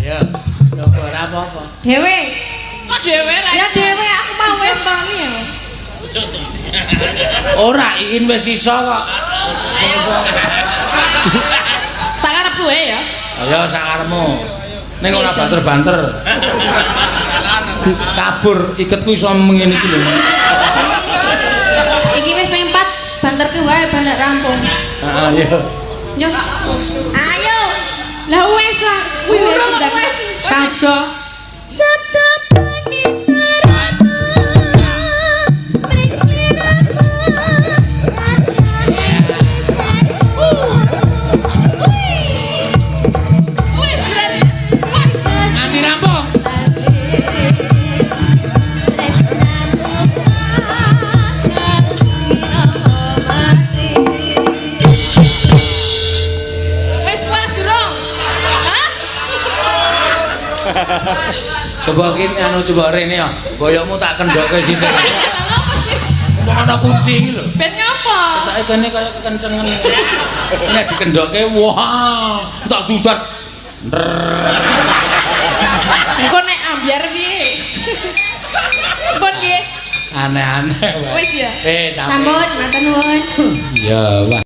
Ya. Ora apa-apa. Dewe. Kok dhewe ra? Ya dewe aku mau wis toni ya. Ora iin wis iso kok. Sak arepku ya. Ayo sakarepmu. Ning ora banter-banter. Kabur iketku iso ngene iki lho. Iki wis ping 4 banterke wae banyak rampung. Ayo. Yo. Ayo. Lah wis lah. Kuwi wis Sabda. Sabda Nganti rampung. wis puas durung? Hah? Coba ki anu coba rene ya. Boyokmu tak kendoke sithik. Lah ngopo sih? Ngomong ana kunci iki lho. Ben ngopo? Ketake kene kaya kekencengan. Nek dikendoke wah, tak dudat. Engko nek ambyar piye? Pun piye? Aneh-aneh wae. Wis ya. Tapi. Sampun, matur nuwun. Ya, wah.